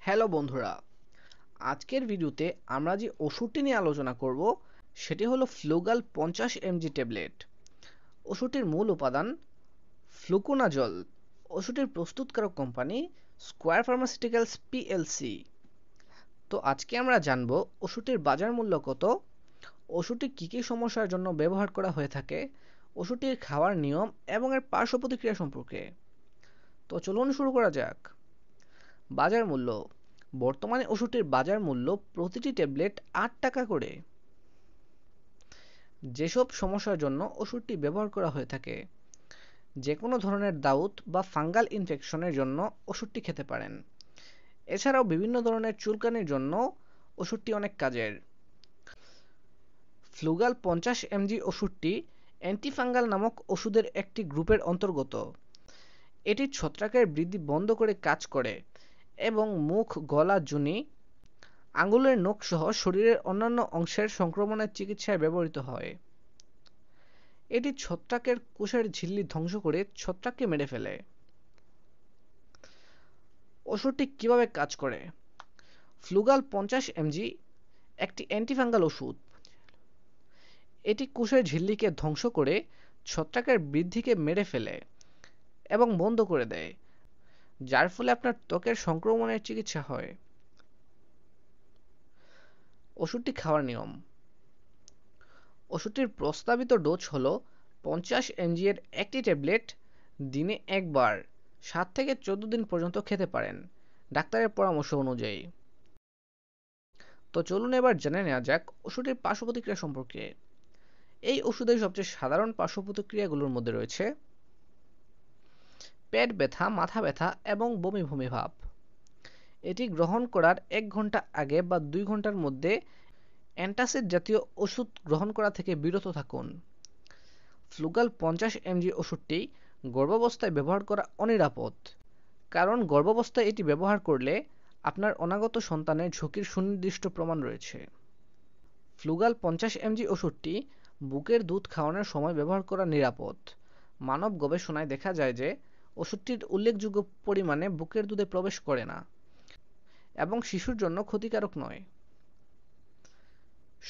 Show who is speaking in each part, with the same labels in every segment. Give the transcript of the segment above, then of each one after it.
Speaker 1: Hello বন্ধুরা, আজকের ভিডিওতে আমরা যে ওষুধটি নিয়ে আলোচনা করব সেটি হলো ফ্লুগাল 50 mg ট্যাবলেট। ওষুধটির মূল উপাদান ফ্লুকোনাজল। ওষুধটির প্রস্তুতকারক কোম্পানি স্কোয়ার ফার্মাসিউটিক্যালস পিএলসি। তো আজকে আমরা জানব ওষুধটির বাজার মূল্য কত, ওষুধটি কী কী সমস্যার জন্য ব্যবহার করা হয়ে থাকে, ওষুধটির খাওয়ার নিয়ম এবং এর পার্শ্ব প্রতিক্রিয়া সম্পর্কে। তো চলুন শুরু করা যাক। বাজার মূল্য। বর্তমানে ওষুধটির বাজার মূল্য প্রতিটি ট্যাবলেট ৮ টাকা করে। যেসব সমস্যার জন্য ওষুধটি ব্যবহার করা হয়ে থাকে: যে কোনো ধরনের দাউত বা ফাঙ্গাল ইনফেকশনের জন্য ওষুধটি খেতে পারেন। এছাড়াও বিভিন্ন ধরনের চুলকানির জন্য ওষুধটি অনেক কাজের। ফ্লুগাল 50 mg ওষুধটি অ্যান্টিফাঙ্গাল নামক ওষুধের একটি গ্রুপের অন্তর্গত। এটি ছত্রাকের বৃদ্ধি বন্ধ করে কাজ করে এবং মুখ, গলা, যোনি, আঙুলের নখ সহ শরীরের অন্যান্য অংশের সংক্রমণের চিকিৎসায় ব্যবহৃত হয়। এটি ছত্রাকের কোষের ঝিল্লি ধ্বংস করে ছত্রাককে মেরে ফেলে। ওষুধটি কিভাবে কাজ করে? ফ্লুগাল 50 mg একটি অ্যান্টিফাঙ্গাল ওষুধ। এটি কোষের ঝিল্লিকে ধ্বংস করে ছত্রাকের বৃদ্ধিকে মেরে ফেলে এবং বন্ধ করে দেয়, যার ফলে আপনার ত্বকের সংক্রমণের চিকিৎসা হয়। ওষুধটি খাওয়ার নিয়ম। ওষুধটির প্রস্তাবিত ডোজ হল 50 mg এর একটি ট্যাবলেট দিনে একবার 7 থেকে 14 দিন পর্যন্ত খেতে পারেন, ডাক্তারের পরামর্শ অনুযায়ী। তো চলুন এবার জেনে নেওয়া যাক ওষুধটির পার্শ্ব প্রতিক্রিয়া সম্পর্কে। এই ওষুধের সবচেয়ে সাধারণ পার্শ্ব প্রতিক্রিয়াগুলোর মধ্যে রয়েছে পেট ব্যথা, মাথা ব্যথা এবং বমি বমি ভাব। এটি গ্রহণ করার 1 ঘন্টা আগে বা 2 ঘন্টার মধ্যে অ্যান্টাসিড জাতীয় ওষুধ গ্রহণ করা থেকে বিরত থাকুন। ফ্লুগাল 50 mg ওষুধটি গর্ভাবস্থায় ব্যবহার করা অনিরাপদ, কারণ গর্ভাবস্থায় এটি ব্যবহার করলে আপনার অনাগত সন্তানের ঝুঁকির সুনির্দিষ্ট প্রমাণ রয়েছে। ফ্লুগাল 50 mg ওষুধটি বুকের দুধ খাওয়ানোর সময় ব্যবহার করা নিরাপদ। মানব গবেষণায় দেখা যায় যে ওষুধটির উল্লেখযোগ্য পরিমাণে বুকের দুধে প্রবেশ করে না এবং শিশুর জন্য ক্ষতিকারক নয়।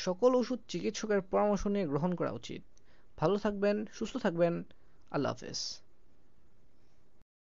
Speaker 1: সকল ওষুধ চিকিৎসকের পরামর্শ নিয়ে গ্রহণ করা উচিত। ভালো থাকবেন, সুস্থ থাকবেন। আল্লাহ হাফেজ।